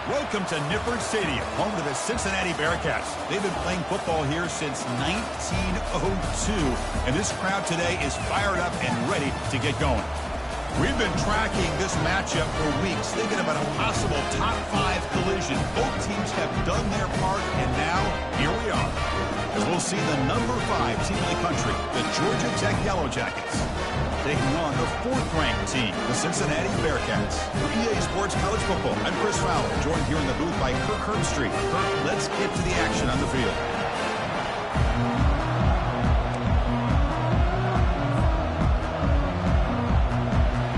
Welcome to Nippert Stadium, home to the Cincinnati Bearcats. They've been playing football here since 1902, and this crowd today is fired up and ready to get going. We've been tracking this matchup for weeks, thinking about a possible top 5 collision. Both teams have done their part, and now here we are, as we'll see the number 5 team in the country, the Georgia Tech Yellow Jackets, taking on the 4th-ranked team, the Cincinnati Bearcats. For EA Sports College Football, I'm Chris Fowler, joined here in the booth by Kirk Herbstreit. Kirk, let's get to the action on the field.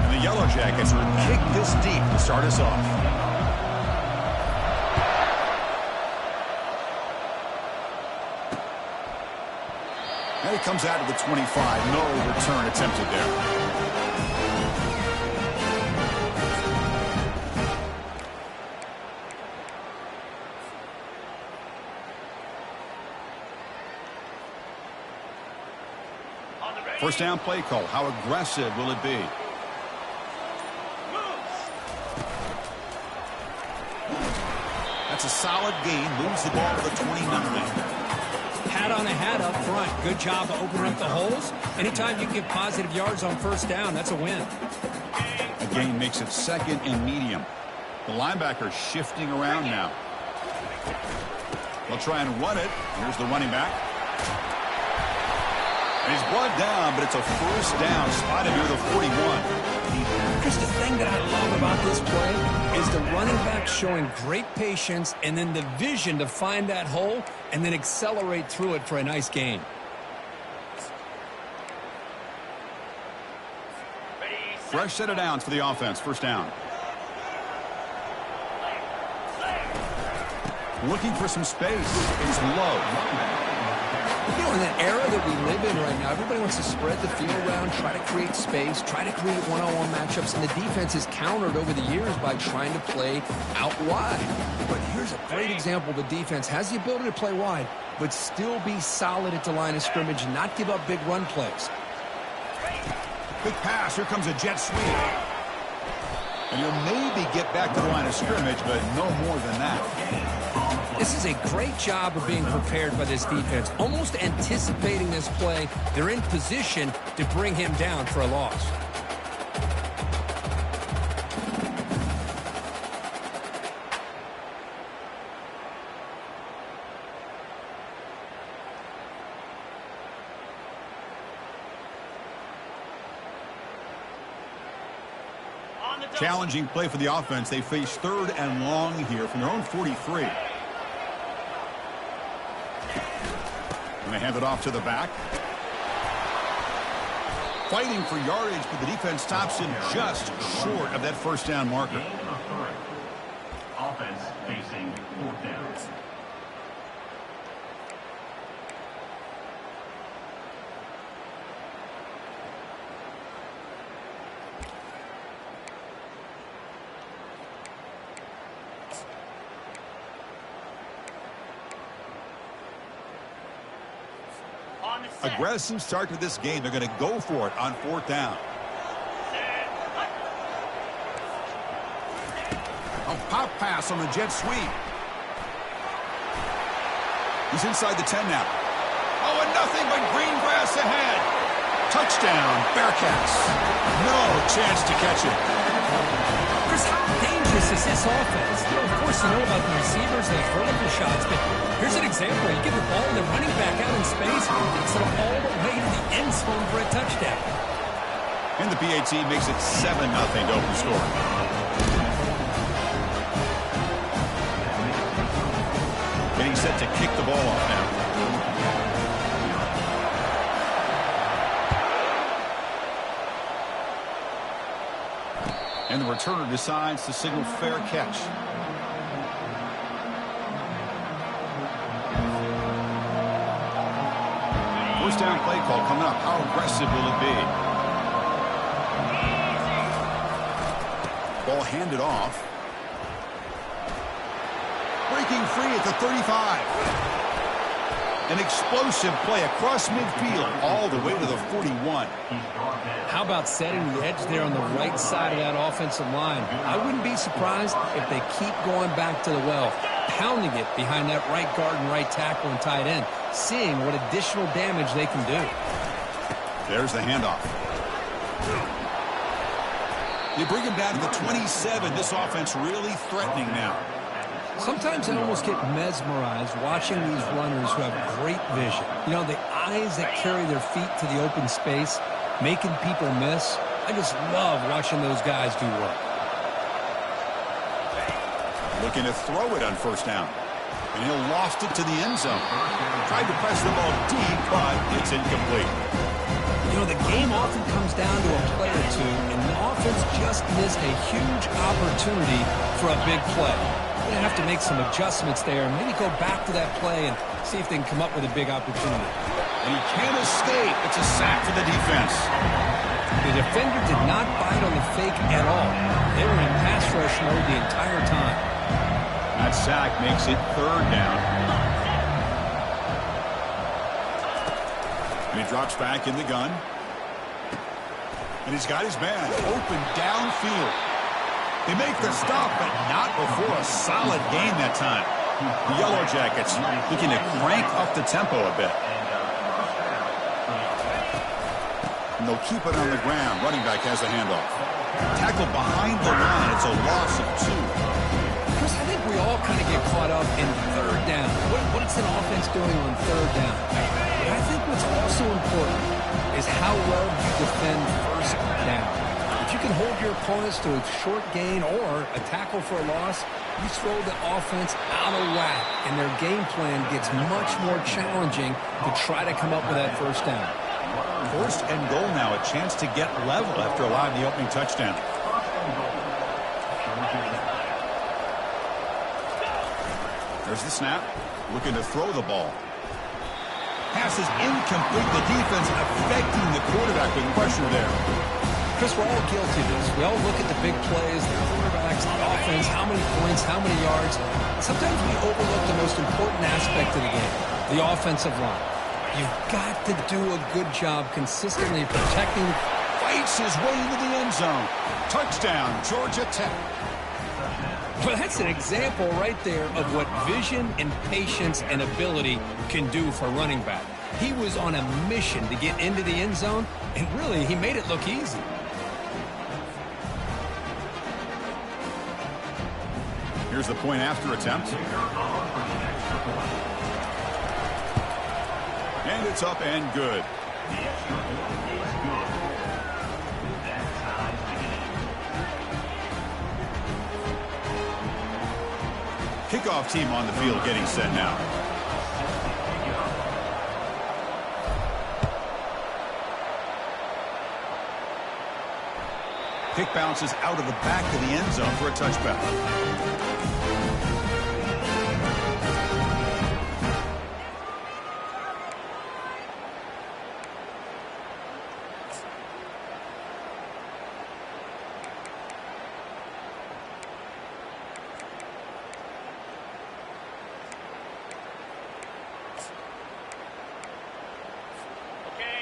And the Yellow Jackets are kicked this deep to start us off. And he comes out of the 25. No return attempted there. First down play call. How aggressive will it be? That's a solid gain. Moves the ball to the 29. Hat on a hat up front. Good job of opening up the holes. Anytime you get positive yards on first down, that's a win. A gain makes it 2nd and medium. The linebacker shifting around now. They'll try and run it. Here's the running back. And he's brought down, but it's a first down. Spotted near the 41. Chris, the thing that I love about this play is the running back showing great patience and then the vision to find that hole and then accelerate through it for a nice gain. Fresh set of downs for the offense. First down. Looking for some space. It's low. You know, in that era that we live in right now, everybody wants to spread the field around, try to create space, try to create one-on-one matchups, and the defense is countered over the years by trying to play out wide. But here's a great example. The defense has the ability to play wide, but still be solid at the line of scrimmage and not give up big run plays. Quick pass. Here comes a jet sweep. And he'll maybe get back to the line of scrimmage, but no more than that. This is a great job of being prepared by this defense, almost anticipating this play. They're in position to bring him down for a loss. Challenging play for the offense. They face 3rd and long here from their own 43. And they hand it off to the back. Fighting for yardage, but the defense stops him just short of that first down marker. Offense facing 4th down. Aggressive start to this game. They're going to go for it on 4th down. A pop pass on the jet sweep. He's inside the 10 now. Oh, and nothing but green grass ahead. Touchdown, Bearcats. No chance to catch it. Chris, how dangerous is this offense? You know, of course, you know about the receivers, those vertical shots, but here's an example. You get the ball and the running back out in space, instead of all the way to the end zone for a touchdown. And the PAT makes it 7-0 to open the score. Getting set to kick the ball off now. And the returner decides to signal fair catch. First down play call coming up. How aggressive will it be? Ball handed off. Breaking free at the 35. An explosive play across midfield all the way to the 41. How about setting the edge there on the right side of that offensive line? I wouldn't be surprised if they keep going back to the well, pounding it behind that right guard and right tackle and tight end, seeing what additional damage they can do. There's the handoff. They bring him down to the 27. This offense really threatening now. Sometimes I almost get mesmerized watching these runners who have great vision. You know, the eyes that carry their feet to the open space, making people miss. I just love watching those guys do work. Looking to throw it on first down. And he'll loft it to the end zone. Tried to press the ball deep, but it's incomplete. You know, the game often comes down to a play or two, and the offense just missed a huge opportunity for a big play. They're going to have to make some adjustments there and maybe go back to that play and see if they can come up with a big opportunity. And he can't escape. It's a sack for the defense. The defender did not bite on the fake at all. They were in pass rush mode the entire time. That sack makes it third down. And he drops back in the gun. And he's got his man open downfield. They make the stop, but not before a solid gain that time. The Yellow Jackets looking to crank up the tempo a bit. And they'll keep it on the ground. Running back has the handoff. Tackled behind the line. It's a loss of 2. Chris, I think we all kind of get caught up in third down. What's an offense doing on third down? But I think what's also important is how well you defend first down. If you can hold your opponents to a short gain or a tackle for a loss, you throw the offense out of whack, and their game plan gets much more challenging to try to come up with that first down. First and goal now, a chance to get level after allowing the opening touchdown. There's the snap, looking to throw the ball. Pass is incomplete. The defense affecting the quarterback with pressure there. Chris, we're all guilty of this. We all look at the big plays, the quarterbacks, the offense, how many points, how many yards. Sometimes we overlook the most important aspect of the game, the offensive line. You've got to do a good job consistently protecting. Fights his way into the end zone. Touchdown, Georgia Tech. Well, that's an example right there of what vision and patience and ability can do for running back. He was on a mission to get into the end zone, and really, he made it look easy. Here's the point after attempt. And it's up and good. Kickoff team on the field getting set now. Kick bounces out of the back of the end zone for a touchback.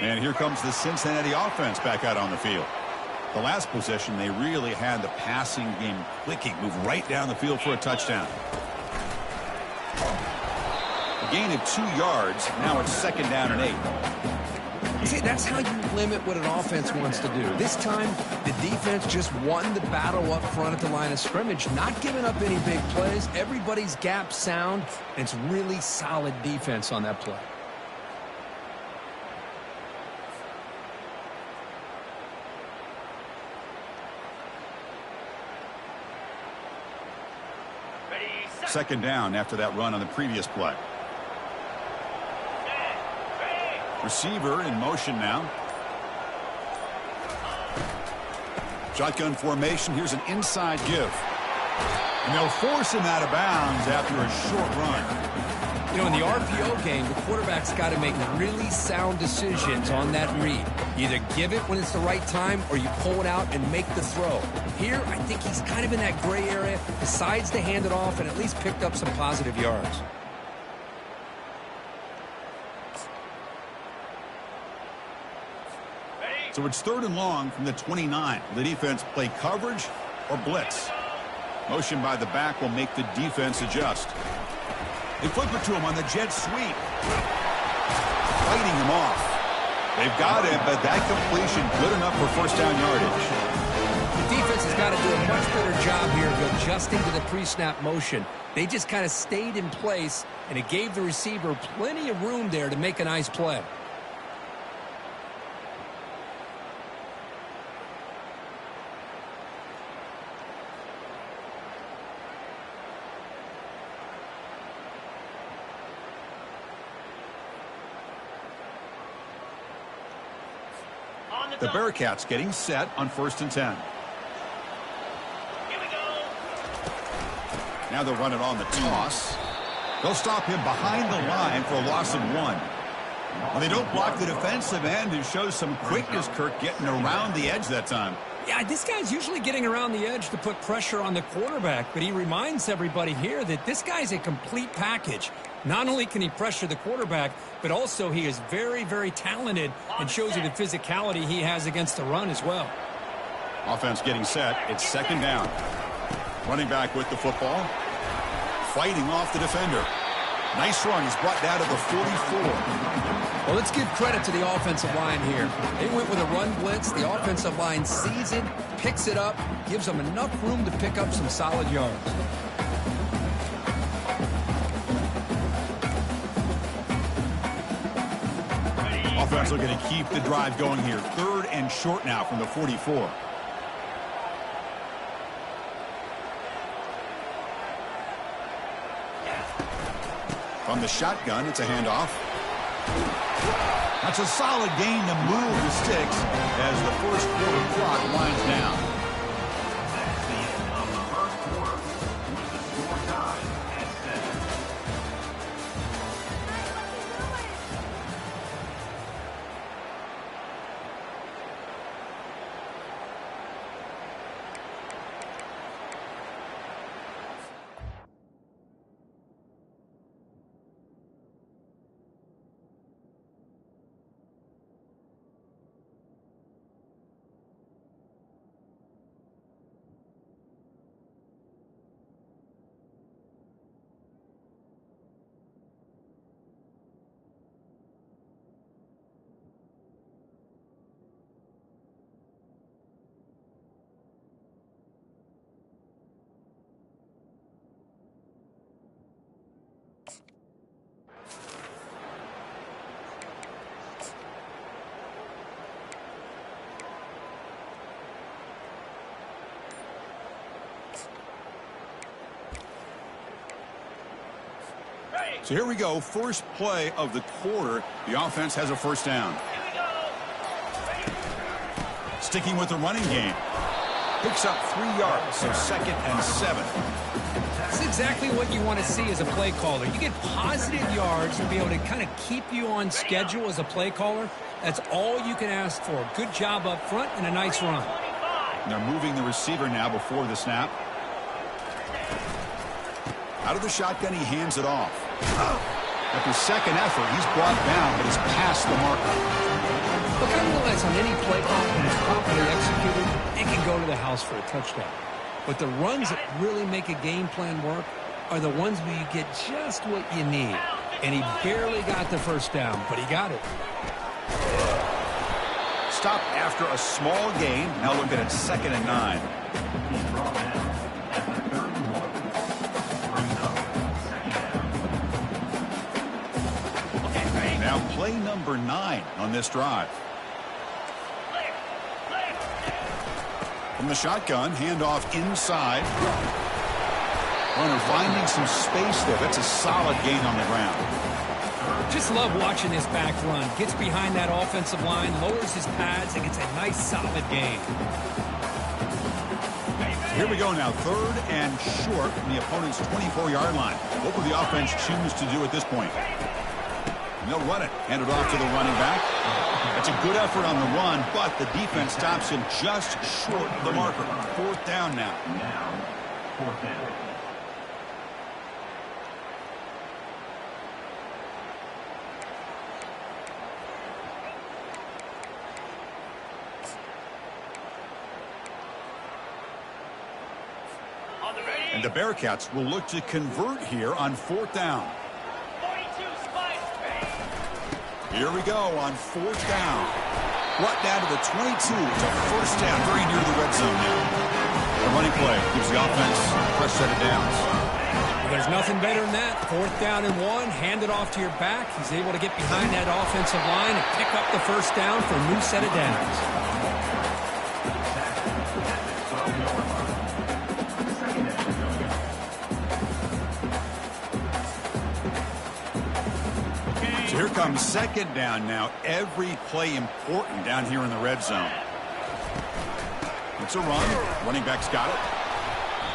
And here comes the Cincinnati offense back out on the field. The last possession, they really had the passing game clicking. Move right down the field for a touchdown. A gain of 2 yards. Now it's second down and 8. See, that's how you limit what an offense wants to do. This time, the defense just won the battle up front at the line of scrimmage, not giving up any big plays. Everybody's gap sound, and it's really solid defense on that play. Second down after that run on the previous play. Receiver in motion now. Shotgun formation. Here's an inside give. And they'll force him out of bounds after a short run. You know, in the RPO game, the quarterback's got to make really sound decisions on that read. You either give it when it's the right time or you pull it out and make the throw. Here, I think he's kind of in that gray area, decides to hand it off and at least picked up some positive yards. So it's 3rd and long from the 29. The defense play coverage or blitz. Motion by the back will make the defense adjust. They flip it to him on the jet sweep. Fighting him off. They've got it, but that completion good enough for first down yardage. The defense has got to do a much better job here of adjusting to the pre-snap motion. They just kind of stayed in place, and it gave the receiver plenty of room there to make a nice play. The Bearcats getting set on 1st and 10. Here we go. Now they'll run it on the toss. They'll stop him behind the line for a loss of 1. Well, they don't block the defensive end and show some quickness, Kirk, getting around the edge that time. Yeah, this guy's usually getting around the edge to put pressure on the quarterback, but he reminds everybody here that this guy's a complete package. Not only can he pressure the quarterback, but also he is very, very talented and shows you the physicality he has against the run as well. Offense getting set. It's 2nd down. Running back with the football. Fighting off the defender. Nice run. He's brought down to the 44. Well, let's give credit to the offensive line here. They went with a run blitz. The offensive line sees it, picks it up, gives them enough room to pick up some solid yards. Offense looking to keep the drive going here. 3rd and short now from the 44. From the shotgun, it's a handoff. That's a solid gain to move the sticks as the first quarter clock winds down. That's the end of the first quarter with the score tied at 7. So here we go. First play of the quarter. The offense has a first down. Sticking with the running game. Picks up 3 yards, so 2nd and 7. That's exactly what you want to see as a play caller. You get positive yards and be able to kind of keep you on schedule as a play caller. That's all you can ask for. Good job up front and a nice run. And they're moving the receiver now before the snap. Out of the shotgun, he hands it off. After second effort, he's brought down, but he's past the marker. Look, I realize on any play call, when it's properly executed, it can go to the house for a touchdown. But the runs that really make a game plan work are the ones where you get just what you need. And he barely got the first down, but he got it. Stop after a small gain. Now looking at 2nd and 9. He's brought down at the 31. Brings up 2nd down. Now play number 9 on this drive. From the shotgun, handoff inside. Runner finding some space there. That's a solid gain on the ground. Just love watching this back run. Gets behind that offensive line, lowers his pads, and gets a nice solid gain. Here we go now. 3rd and short from the opponent's 24-yard line. What will the offense choose to do at this point? And they'll run it. Hand it off to the running back. That's a good effort on the run, but the defense stops him just short of the marker. 4th down now. Now, 4th down. And the Bearcats will look to convert here on 4th down. Here we go on 4th down. Brought down to the 22. It's a first down, very near the red zone now. A running play gives the offense a fresh set of downs. Well, there's nothing better than that. 4th down and 1, hand it off to your back. He's able to get behind that offensive line and pick up the first down for a new set of downs. Here comes 2nd down now. Every play important down here in the red zone. It's a run. Running back's got it.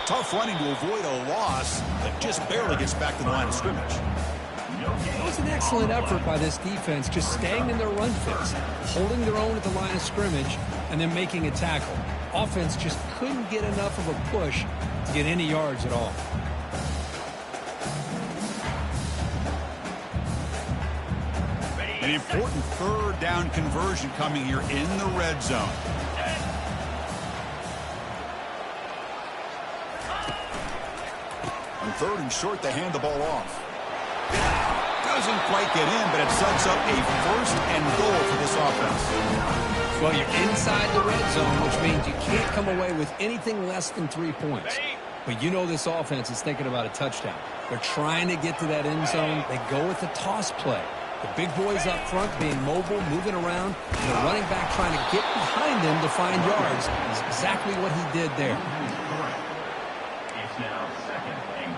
Tough running to avoid a loss, but just barely gets back to the line of scrimmage. It was an excellent effort by this defense, just staying in their run fits, holding their own at the line of scrimmage, and then making a tackle. Offense just couldn't get enough of a push to get any yards at all. An important 3rd down conversion coming here in the red zone. On 3rd and short, they hand the ball off. Doesn't quite get in, but it sets up a 1st and goal for this offense. Well, you're inside the red zone, which means you can't come away with anything less than 3 points. But you know this offense is thinking about a touchdown. They're trying to get to that end zone. They go with the toss play. The big boys up front being mobile, moving around, and the running back trying to get behind them to find yards. That's exactly what he did there. It's now 2nd and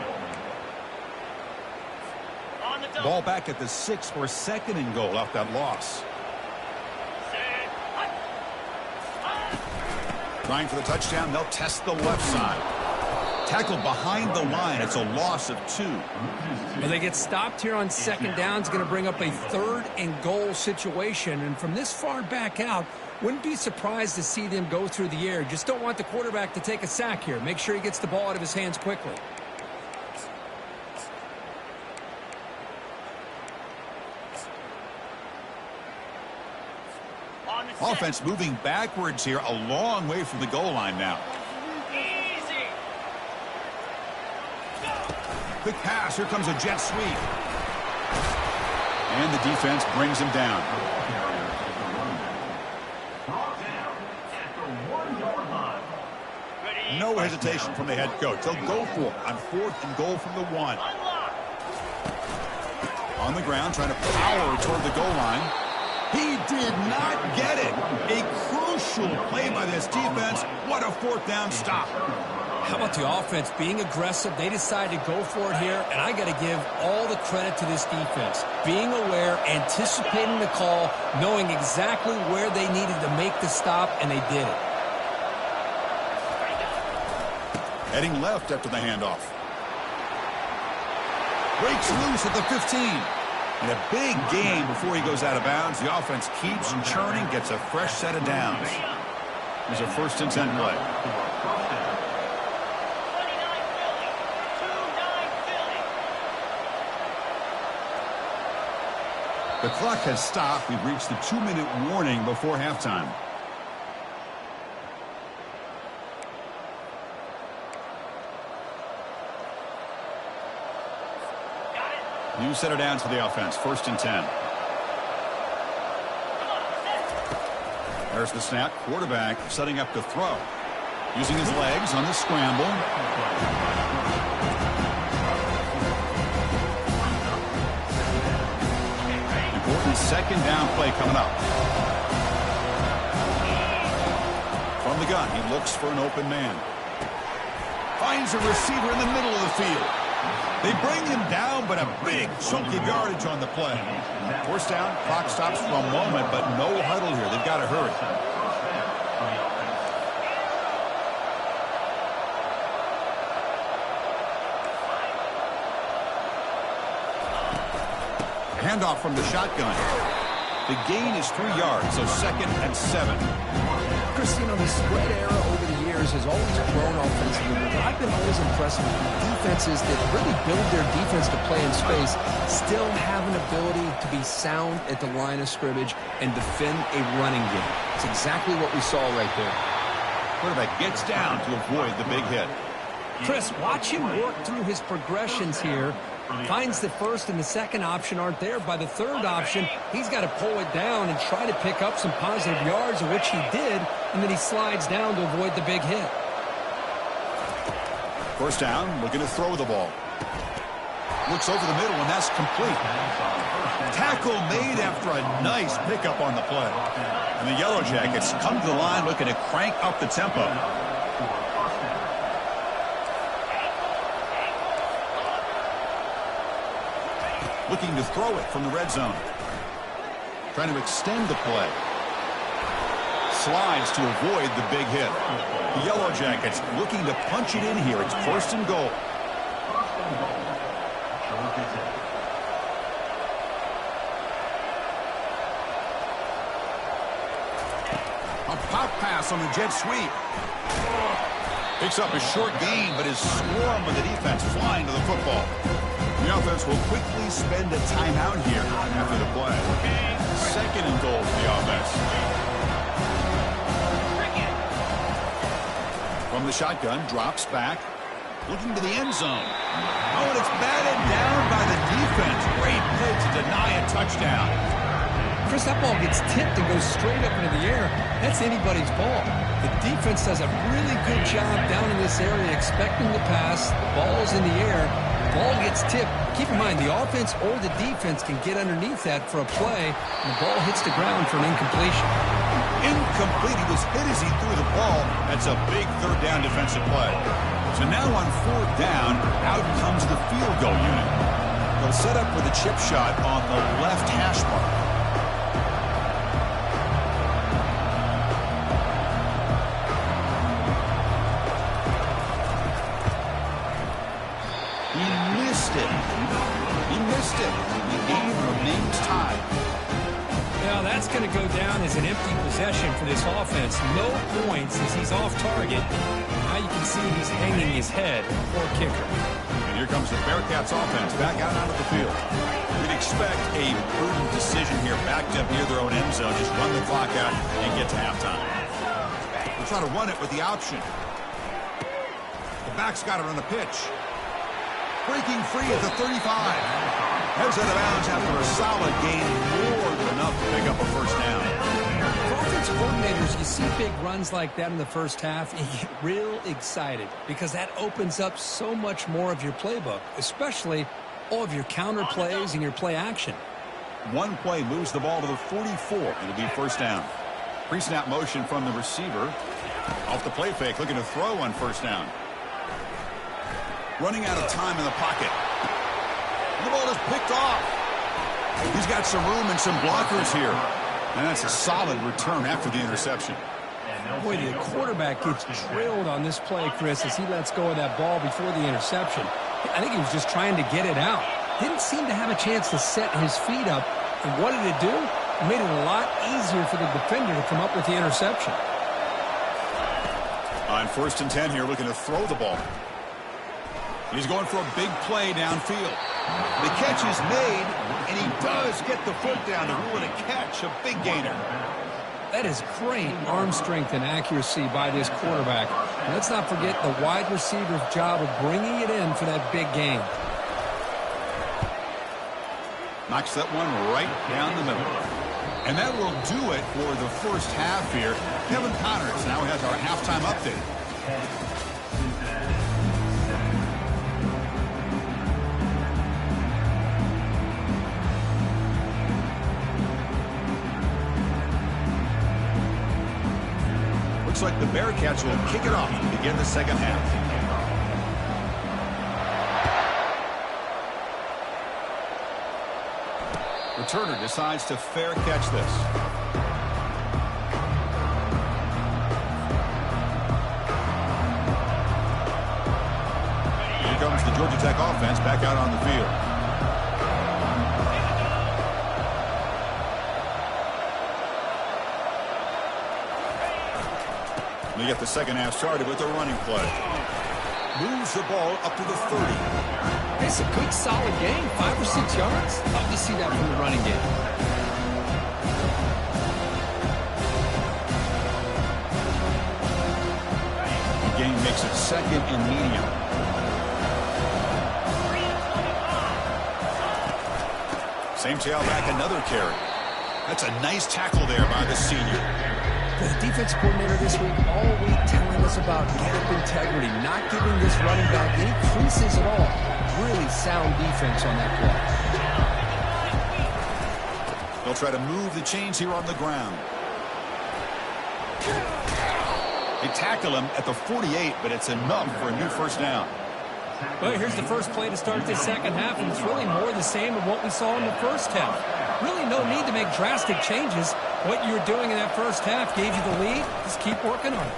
goal. Ball back at the 6 for 2nd and goal off that loss. Trying for the touchdown, they'll test the left side. Tackled behind the line. It's a loss of 2. Well, they get stopped here on 2nd down. It's going to bring up a 3rd and goal situation. And from this far back out, wouldn't be surprised to see them go through the air. Just don't want the quarterback to take a sack here. Make sure he gets the ball out of his hands quickly. Offense moving backwards here, a long way from the goal line now. Quick pass. Here comes a jet sweep. And the defense brings him down. No hesitation from the head coach. They'll go for it on 4th and goal from the 1. On the ground, trying to power toward the goal line. He did not get it. A crucial play by this defense. What a 4th down stop. How about the offense being aggressive? They decided to go for it here, and I got to give all the credit to this defense. Being aware, anticipating the call, knowing exactly where they needed to make the stop, and they did it. Heading left after the handoff. Breaks loose at the 15. And a big game before he goes out of bounds. The offense keeps churning, gets a fresh set of downs. There's a 1st and 10 play. The clock has stopped. We've reached the 2-minute warning before halftime. New set of downs for the offense. 1st and 10. There's the snap. Quarterback setting up to throw. Using his legs on the scramble. Important 2nd down play coming up. From the gun, he looks for an open man. Finds a receiver in the middle of the field. They bring him down, but a big chunk of yardage on the play. 4th down, clock stops for a moment, but no huddle here. They've got to hurry. Handoff from the shotgun. The gain is 3 yards, so 2nd and 7. Chris, you know, the spread era over the years has always grown offensively, but I've been always impressed with defenses that really build their defense to play in space, still have an ability to be sound at the line of scrimmage and defend a running game. It's exactly what we saw right there. Quarterback gets down to avoid the big hit. Chris, watch him work through his progressions here. Finds the first and the second option aren't there. By the third option, he's got to pull it down and try to pick up some positive yards, of which he did, and then he slides down to avoid the big hit. First down, looking to throw the ball. Looks over the middle, and that's complete. Tackle made after a nice pickup on the play. And the Yellow Jackets come to the line looking to crank up the tempo. Looking to throw it from the red zone. Trying to extend the play. Slides to avoid the big hit. The Yellow Jackets looking to punch it in here. It's first and goal. A pop pass on the jet sweep. Picks up a short gain, but is swarmed with the defense flying to the football. The offense will quickly spend a timeout here after the play. Second and goal for the offense. From the shotgun, drops back, looking to the end zone. Oh, and it's batted down by the defense. Great play to deny a touchdown. Chris, that ball gets tipped and goes straight up into the air. That's anybody's ball. The defense does a really good job down in this area expecting the pass. The ball's in the air. The ball gets tipped. Keep in mind, the offense or the defense can get underneath that for a play, and the ball hits the ground for an incompletion. Incomplete. He was hit as he threw the ball. That's a big third down defensive play. So now on fourth down, out comes the field goal unit. They'll set up with a chip shot on the left hash mark. The game remains tied. Now that's going to go down as an empty possession for this offense. No points as he's off target. Now you can see he's hanging his head. Poor kicker. And here comes the Bearcats offense back out onto the field. We'd expect a prudent decision here, backed up near their own end zone. Just run the clock out and get to halftime. We'll try to run it with the option. The back's got it on the pitch. Breaking free at the 35. Heads out of bounds after a solid gain, more than enough to pick up a first down. For offensive coordinators, you see big runs like that in the first half, and you get real excited because that opens up so much more of your playbook, especially all of your counter plays and your play action. One play moves the ball to the 44. It'll be first down. Pre-snap motion from the receiver. Off the play fake, looking to throw on first down. Running out of time in the pocket. The ball is picked off. He's got some room and some blockers here. And that's a solid return after the interception. Boy, the quarterback gets drilled on this play, Chris, as he lets go of that ball before the interception. I think he was just trying to get it out. Didn't seem to have a chance to set his feet up. And what did it do? It made it a lot easier for the defender to come up with the interception. On first and 10 here, looking to throw the ball. He's going for a big play downfield. The catch is made, and he does get the foot down to rule it a catch, a big gainer. That is great arm strength and accuracy by this quarterback. And let's not forget the wide receiver's job of bringing it in for that big gain. Knocks that one right down the middle. And that will do it for the first half here. Kevin Connors now has our halftime update. Looks like the Bearcats will kick it off to begin the second half. Returner decides to fair catch this. Here comes the Georgia Tech offense back out on the field. They get the second half started with a running play. Moves the ball up to the 30. It's a good, solid game. 5 or 6 yards. Love to see that from the running game. The game Makes it second and medium. Same tailback, another carry. That's a nice tackle there by the senior. The defense coordinator this week all week telling us about gap integrity, not giving this running back any creases at all. Really sound defense on that play. They'll try to move the chains here on the ground. They tackle him at the 48, but it's enough for a new first down. Well, here's the first play to start this second half, and it's really more the same of what we saw in the first half. Really no need to make drastic changes. What you were doing in that first half gave you the lead. Just keep working on it.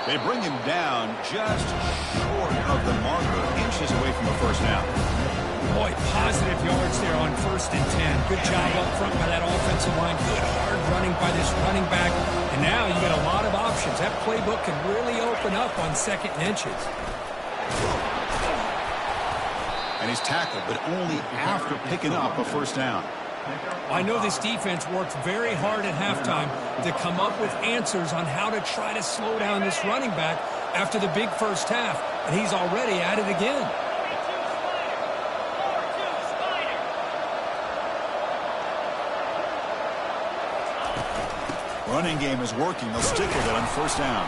They bring him down just short of the marker, inches away from the first down. Boy, positive yards there on 1st and 10. Good job up front by that offensive line. Good hard running by this running back. And now you get a lot of options. That playbook can really open up on 2nd and inches. And he's tackled, but only after picking up a first down. I know this defense worked very hard at halftime to come up with answers on how to try to slow down this running back after the big first half. And he's already at it again. Running game is working. They'll stick with it on first down.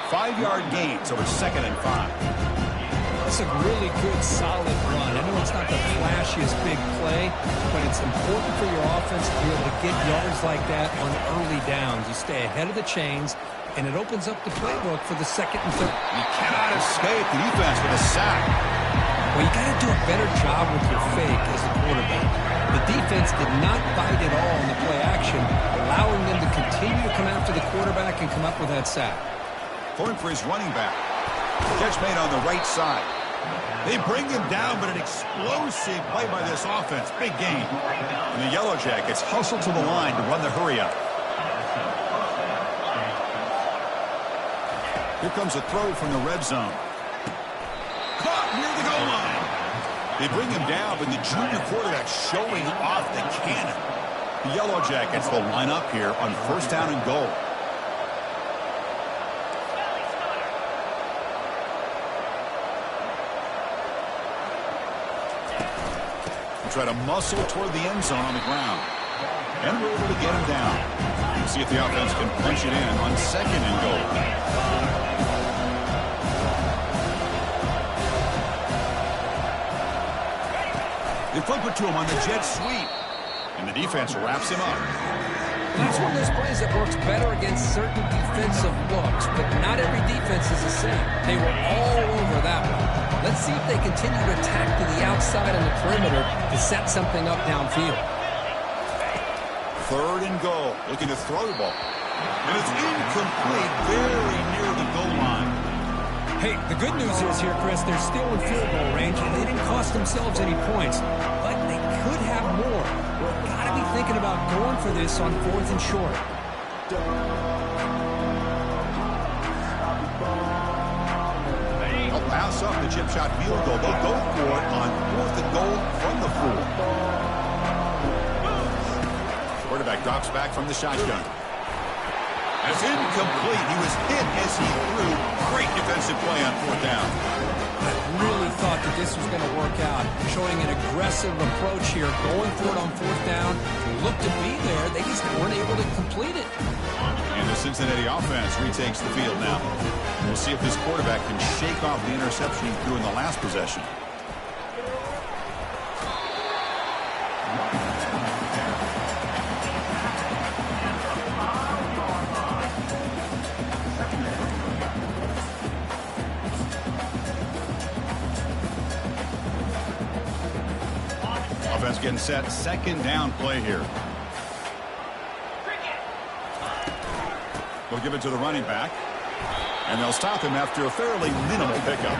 5-yard gain, so it's 2nd and 5. It's a really good, solid run. I know it's not the flashiest big play, but it's important for your offense to be able to get yards like that on early downs. You stay ahead of the chains, and it opens up the playbook for the 2nd and 3rd. You cannot escape the defense with a sack. Well, you got to do a better job with your fake as a quarterback. The defense did not bite at all in the play action, allowing them to continue to come after the quarterback and come up with that sack. Going for his running back. Catch made on the right side. They bring him down, but an explosive play by this offense. Big gain. And the Yellow Jackets hustle to the line to run the hurry-up. Here comes a throw from the red zone. Caught near the goal line. They bring him down, but the junior quarterback showing off the cannon. The Yellow Jackets will line up here on 1st down and goal. Try to muscle toward the end zone on the ground. And we're able to get him down. We'll see if the offense can punch it in on 2nd and goal. They flip it to him on the jet sweep. And the defense wraps him up. That's one of those plays that works better against certain defensive looks, but not every defense is the same. They were all over that one. Let's see if they continue to attack to the outside on the perimeter to set something up downfield. 3rd and goal. Looking to throw the ball. And it's incomplete, very near the goal line. Hey, the good news is here, Chris, they're still in field goal range, and they didn't cost themselves any points. But they could have more. We've got to be thinking about going for this on 4th and short. They'll pass up the chip shot field goal. They'll go for it on 4th and goal from the 4. Quarterback drops back from the shotgun. That's incomplete. He was hit as he threw. Great defensive play on 4th down. I really thought that this was going to work out, showing an aggressive approach here, going for it on 4th down. They looked to be there. They just weren't able to complete it. And the Cincinnati offense retakes the field now. We'll see if this quarterback can shake off the interception he threw in the last possession. Offense getting set. 2nd down play here. They'll give it to the running back. And they'll stop him after a fairly minimal pickup.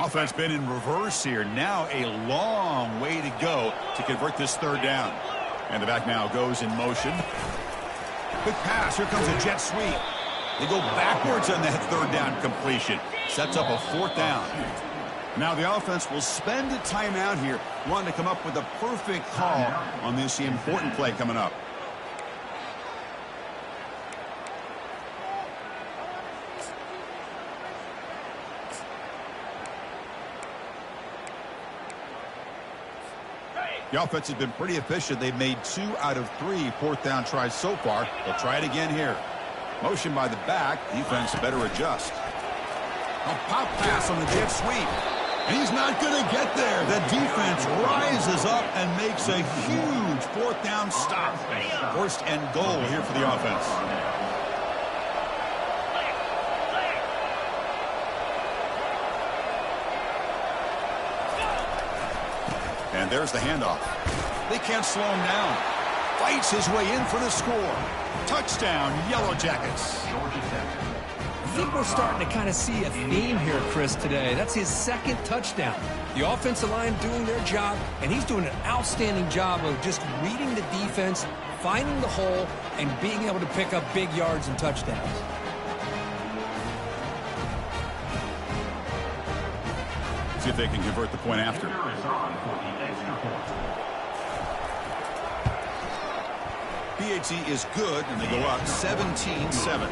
offense been in reverse here. Now a long way to go to convert this third down. And the back now goes in motion. Quick pass. Here comes a jet sweep. They go backwards on that third down completion. Sets up a fourth down. Now the offense will spend a timeout here, wanting to come up with a perfect call on this important play coming up. The offense has been pretty efficient. They've made 2 out of 3 fourth down tries so far. They'll try it again here. Motion by the back. Defense better adjust. A pop pass on the jet sweep. And he's not going to get there. The defense rises up and makes a huge fourth down stop. First and goal here for the offense. And there's the handoff. They can't slow him down. Fights his way in for the score. Touchdown, Yellow Jackets. I think we're starting to kind of see a theme here, Chris, today. That's his second touchdown. The offensive line doing their job, and he's doing an outstanding job of just reading the defense, finding the hole, and being able to pick up big yards and touchdowns. See if they can convert the point after. PAT is good, and they go up 17-7.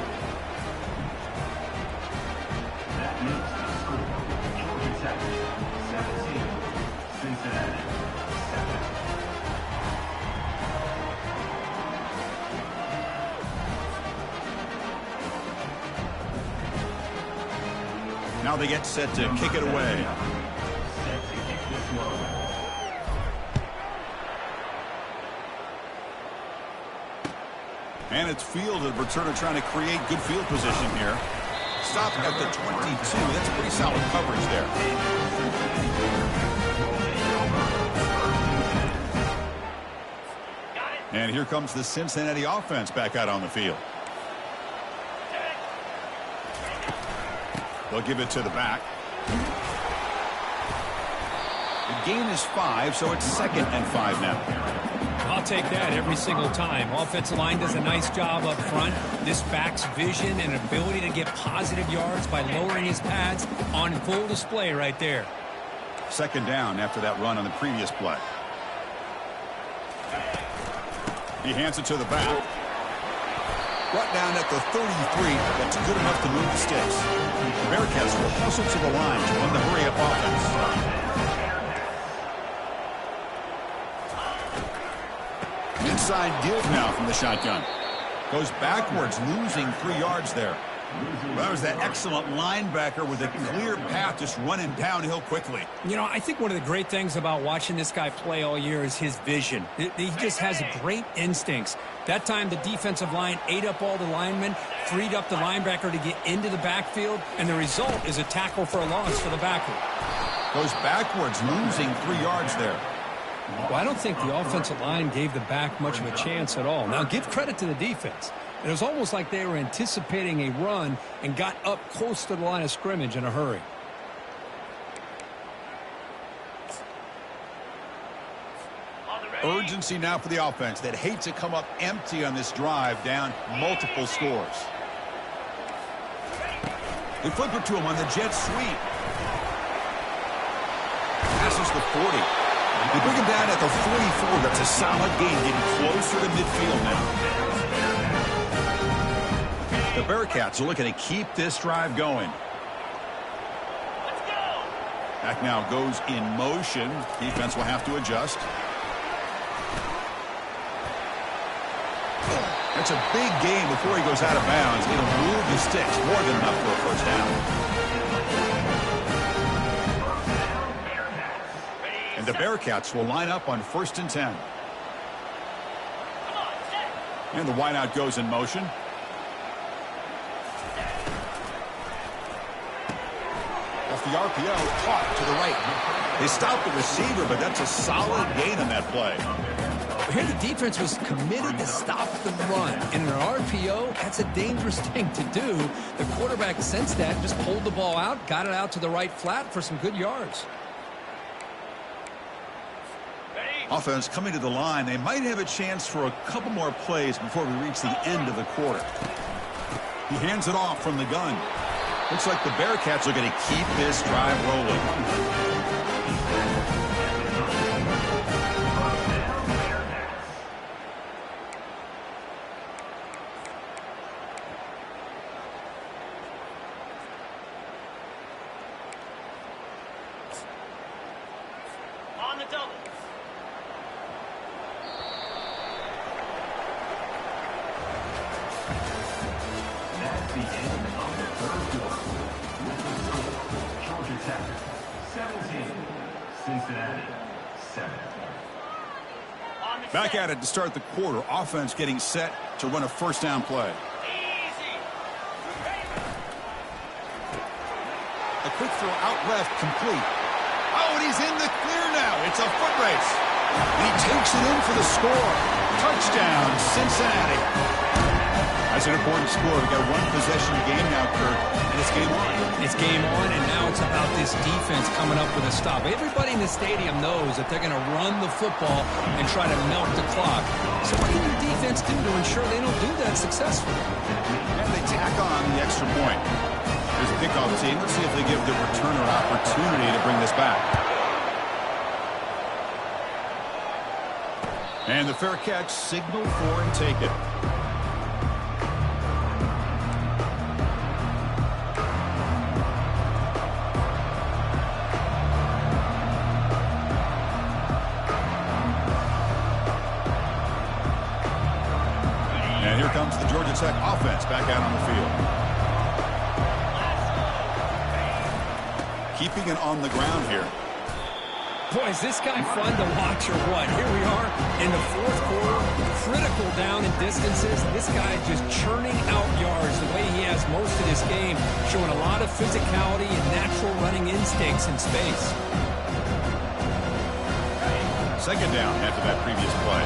That is the score. Georgia Tech 17, Cincinnati 7. Now they get set to kick it away. Set to kick this one away. And it's fielded. Returner trying to create good field position here. Stop at the 22. That's pretty solid coverage there. And here comes the Cincinnati offense back out on the field. They'll give it to the back. The gain is 5, so it's 2nd and 5 now. I'll take that every single time. Offensive line does a nice job up front. This back's vision and ability to get positive yards by lowering his pads on full display right there. 2nd down after that run on the previous play. He hands it to the back. Brought down at the 33. That's good enough to move the sticks. The Bearcats will hustle to the line to run the hurry-up offense. Inside give now from the shotgun. Goes backwards, losing 3 yards there. Well, that was that excellent linebacker with a clear path just running downhill quickly. You know, I think one of the great things about watching this guy play all year is his vision. He just has great instincts. That time the defensive line ate up all the linemen, freed up the linebacker to get into the backfield, and the result is a tackle for a loss for the backer. Goes backwards, losing 3 yards there. Well, I don't think the offensive line gave the back much of a chance at all. Now, give credit to the defense. It was almost like they were anticipating a run and got up close to the line of scrimmage in a hurry. Urgency now for the offense that hates to come up empty on this drive, down multiple scores. They flip it to him on the jet sweep. Passes the 40. They bring him down at the 44. That's a solid gain, getting closer to midfield now. The Bearcats are looking to keep this drive going. Back now goes in motion. Defense will have to adjust. That's a big gain before he goes out of bounds. It'll move the sticks, more than enough for a first down. And the Bearcats will line up on 1st and 10. And the wideout goes in motion. Off the RPO, caught to the right. They stopped the receiver, but that's a solid gain on that play. Here the defense was committed to stop the run. And in an RPO, that's a dangerous thing to do. The quarterback sensed that, just pulled the ball out, got it out to the right flat for some good yards. Offense coming to the line. They might have a chance for a couple more plays before we reach the end of the quarter. He hands it off from the gun. Looks like the Bearcats are going to keep this drive rolling. On the double. That's the end of the third quarter. With the score, Georgia Tech 17, Cincinnati 7. Back at it to start the quarter. Offense getting set to run a first down play. A quick throw out left, complete. Oh, and he's in the clear now. It's a foot race. And he takes it in for the score. Touchdown, Cincinnati. That's an important score. We've got one possession game now, Kirk, and it's game on. It's game on, and now it's about this defense coming up with a stop. Everybody in the stadium knows that they're going to run the football and try to melt the clock. So what can your defense do to ensure they don't do that successfully? And they tack on the extra point. There's a kickoff team. Let's see if they give the returner an opportunity to bring this back. And the fair catch, signal for and take it. And here comes the Georgia Tech offense back out on the field. Keeping it on the ground here. Boy, is this guy fun to watch or what? Here we are in the fourth quarter, critical down in distances. This guy just churning out yards the way he has most of this game, showing a lot of physicality and natural running instincts in space. Second down after that previous play.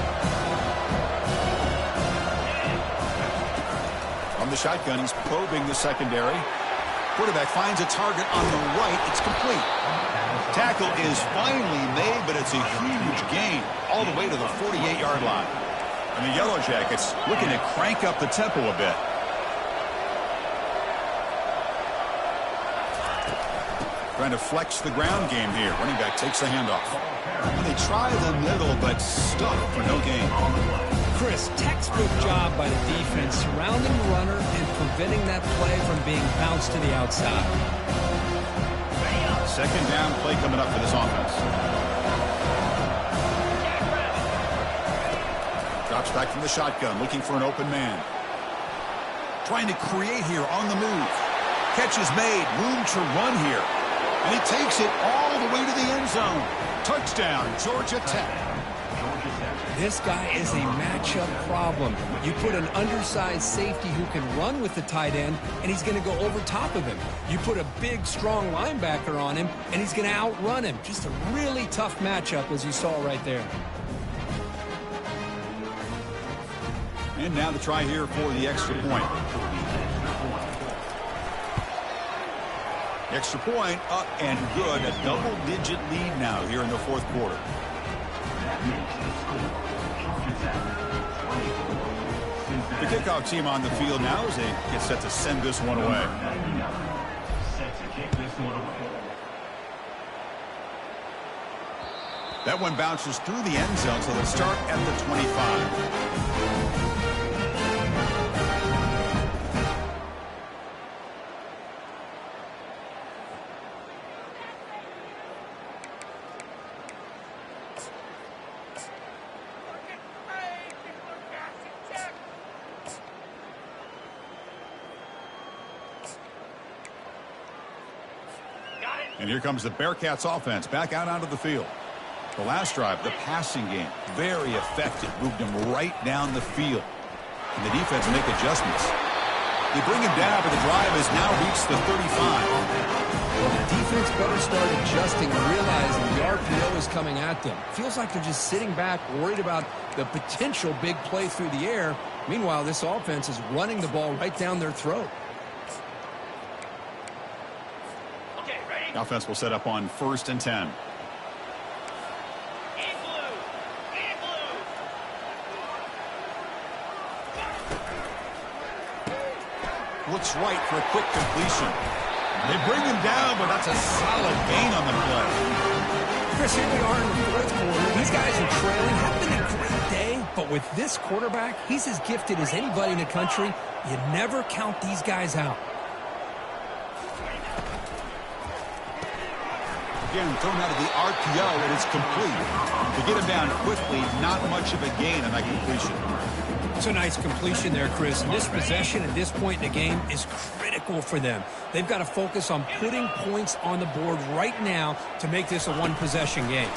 From the shotgun, he's probing the secondary. Quarterback finds a target on the right. It's complete. Tackle is finally made, but it's a huge gain all the way to the 48-yard line. And the Yellow Jackets looking to crank up the tempo a bit. Trying to flex the ground game here. Running back takes the handoff. And they try the middle, but stuck for no gain. Chris, textbook job by the defense surrounding the runner and preventing that play from being bounced to the outside. Second down play coming up for this offense. Drops back from the shotgun, looking for an open man. Trying to create here on the move. Catch is made, room to run here. And he takes it all the way to the end zone. Touchdown, Georgia Tech. This guy is a matchup problem. You put an undersized safety who can run with the tight end, and he's going to go over top of him. You put a big, strong linebacker on him, and he's going to outrun him. Just a really tough matchup, as you saw right there. And now the try here for the extra point. Extra point up and good. A double-digit lead now here in the fourth quarter. The kickoff team on the field now as they get set to send this one away. That one bounces through the end zone, so they'll start at the 25. And here comes the Bearcats offense back out onto the field. The last drive, the passing game, very effective. Moved him right down the field. And the defense make adjustments. They bring him down, but the drive has now reached the 35. The defense better start adjusting and realizing the RPO is coming at them. Feels like they're just sitting back, worried about the potential big play through the air. Meanwhile, this offense is running the ball right down their throat. The offense will set up on 1st and 10. Looks right for a quick completion. They bring him down, but that's a solid gain on the play. Chris, here we are in the 4th quarter. These guys are trailing. Have been a great day, but with this quarterback, he's as gifted as anybody in the country. You never count these guys out. Again, thrown out of the RPO, and it's complete. To get him down quickly, not much of a gain on that completion. It's a nice completion there, Chris. And this possession at this point in the game is critical for them. They've got to focus on putting points on the board right now to make this a one-possession game.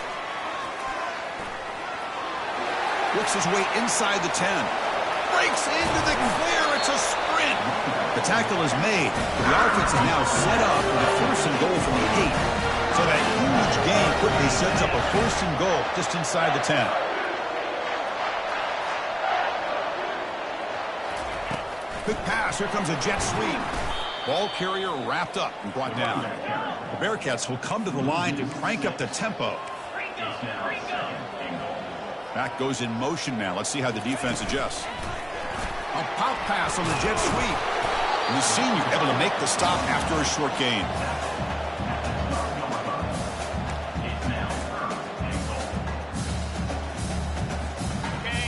Works his way inside the 10. Breaks into the clear. It's a sprint. The tackle is made. The offense is now set up with a 1st and goal from the 8. So that huge gain quickly sets up a 1st and goal just inside the 10. Quick pass. Here comes a jet sweep. Ball carrier wrapped up and brought down. The Bearcats will come to the line to crank up the tempo. Back goes in motion now. Let's see how the defense adjusts. A pop pass on the jet sweep. And the senior able to make the stop after a short gain.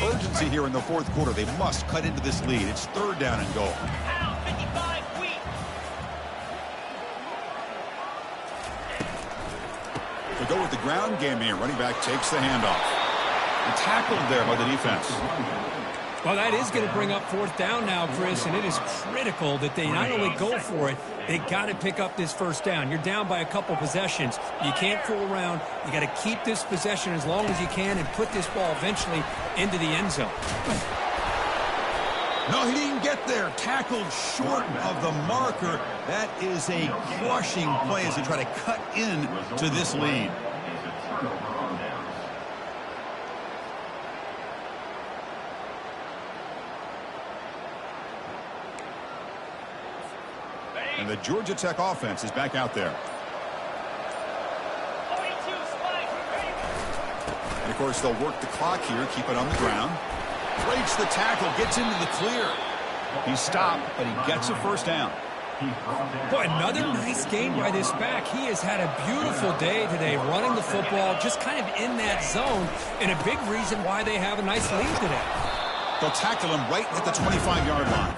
Urgency here in the 4th quarter. They must cut into this lead. It's 3rd down and goal. To go with the ground game here, running back takes the handoff. And tackled there by the defense. Well, that is going to bring up 4th down now, Chris, and it is critical that they not only go for it, they got to pick up this 1st down. You're down by a couple possessions. You can't fool around. You got to keep this possession as long as you can and put this ball eventually into the end zone. No, he didn't get there. Tackled short of the marker. That is a crushing play as they try to cut in to this lead. And the Georgia Tech offense is back out there. And, of course, they'll work the clock here, keep it on the ground. Breaks the tackle, gets into the clear. He's stopped, but he gets a 1st down. Boy, another nice game by this back. He has had a beautiful day today running the football, just kind of in that zone, and a big reason why they have a nice lead today. They'll tackle him right at the 25-yard line.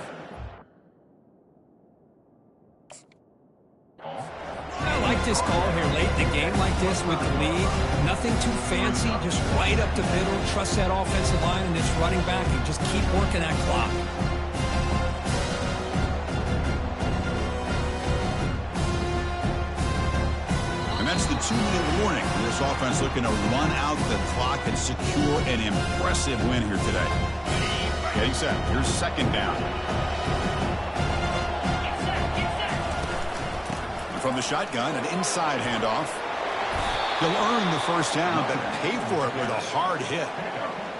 I like this call here late in the game like this with the lead. Nothing too fancy, just right up the middle. Trust that offensive line and this running back and just keep working that clock. And that's the 2-minute warning. This offense looking to run out the clock and secure an impressive win here today. Getting set. Here's 2nd down. From the shotgun, an inside handoff. He'll earn the 1st down, but pay for it with a hard hit.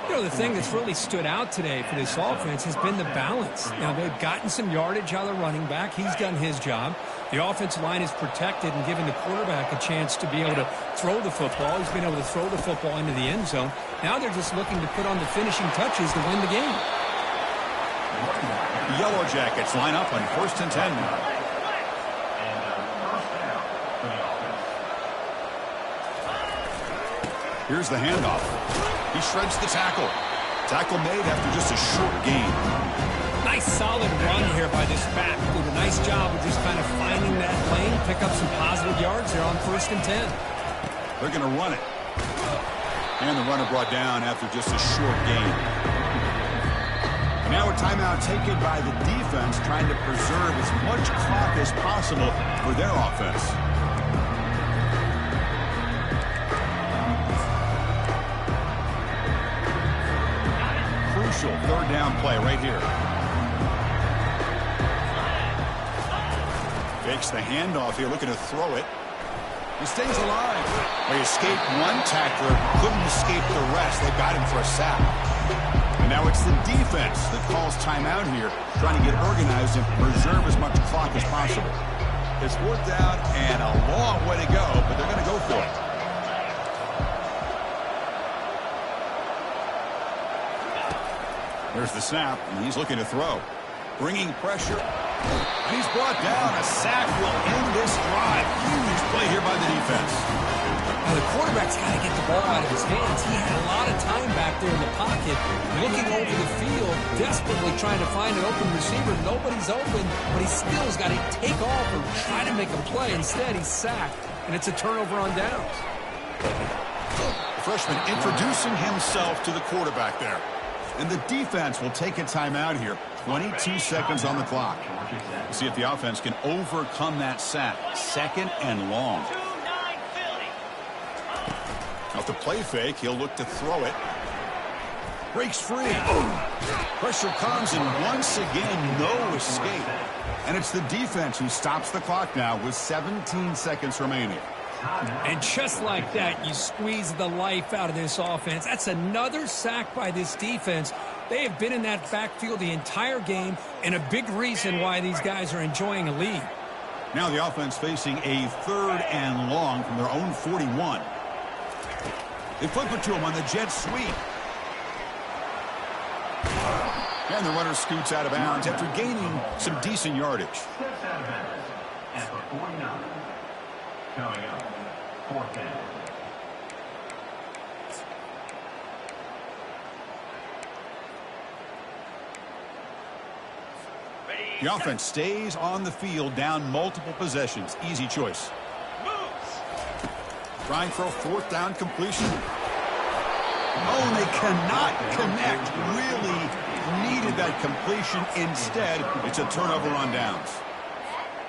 You know, the thing that's really stood out today for this offense has been the balance. Now, they've gotten some yardage out of the running back. He's done his job. The offensive line is protected and given the quarterback a chance to be able to throw the football. He's been able to throw the football into the end zone. Now they're just looking to put on the finishing touches to win the game. The Yellow Jackets line up on 1st and 10 now. Here's the handoff. He shreds the tackle. Tackle made after just a short gain. Nice solid run here by this back. Did a nice job of just kind of finding that lane, pick up some positive yards there on 1st and 10. They're going to run it. And the runner brought down after just a short gain. And now a timeout taken by the defense, trying to preserve as much clock as possible for their offense. Crucial 3rd down play right here. Fakes the handoff here, looking to throw it. He stays alive. He escaped one tackler, couldn't escape the rest. They got him for a sack. And now it's the defense that calls timeout here, trying to get organized and preserve as much clock as possible. It's 4th down and a long way to go, but they're going to go for it. There's the snap, and he's looking to throw. Bringing pressure. And he's brought down. A sack will end this drive. Huge play here by the defense. Now the quarterback's got to get the ball out of his hands. He had a lot of time back there in the pocket, looking over the field, desperately trying to find an open receiver. Nobody's open, but he still has got to take off or try to make a play. Instead, he's sacked, and it's a turnover on downs. The freshman introducing himself to the quarterback there. And the defense will take a timeout here. 22 seconds on the clock. We'll see if the offense can overcome that sack. 2nd and long. Off the play fake, he'll look to throw it. Breaks free. Pressure comes, and once again, no escape. And it's the defense who stops the clock now with 17 seconds remaining. And just like that, you squeeze the life out of this offense. That's another sack by this defense. They have been in that backfield the entire game, and a big reason why these guys are enjoying a lead. Now the offense facing a 3rd and long from their own 41. They flip it to him on the jet sweep. And the runner scoots out of bounds after gaining some decent yardage. Steps out of bounds at the 49. Coming up, 4th down. The offense stays on the field, down multiple possessions. Easy choice. Trying for a 4th down completion. Oh, and they cannot connect. Really needed that completion. Instead, it's a turnover on downs.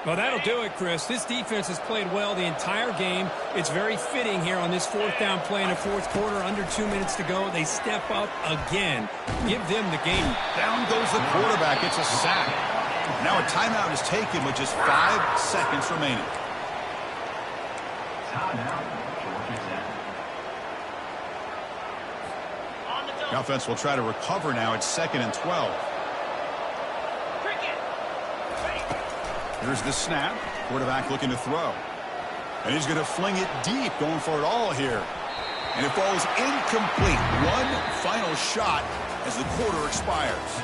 Well, that'll do it, Chris. This defense has played well the entire game. It's very fitting here on this 4th down play in the 4th quarter. Under 2 minutes to go. They step up again. Give them the game. Down goes the quarterback. It's a sack. Now a timeout is taken with just 5 seconds remaining. Timeout, Georgia Tech. The offense will try to recover now. It's 2nd and 12. Here's the snap. Quarterback looking to throw. And he's going to fling it deep, going for it all here. And it falls incomplete. One final shot as the quarter expires.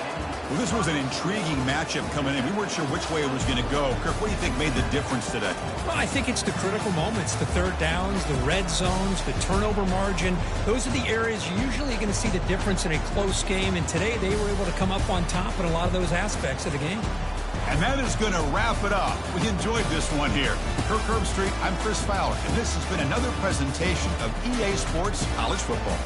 Well, this was an intriguing matchup coming in. We weren't sure which way it was going to go. Kirk, what do you think made the difference today? Well, I think it's the critical moments, the 3rd downs, the red zones, the turnover margin. Those are the areas you're usually going to see the difference in a close game. And today they were able to come up on top in a lot of those aspects of the game. And that is going to wrap it up. We enjoyed this one here. Kirk Herbstreit, I'm Chris Fowler, and this has been another presentation of EA Sports College Football.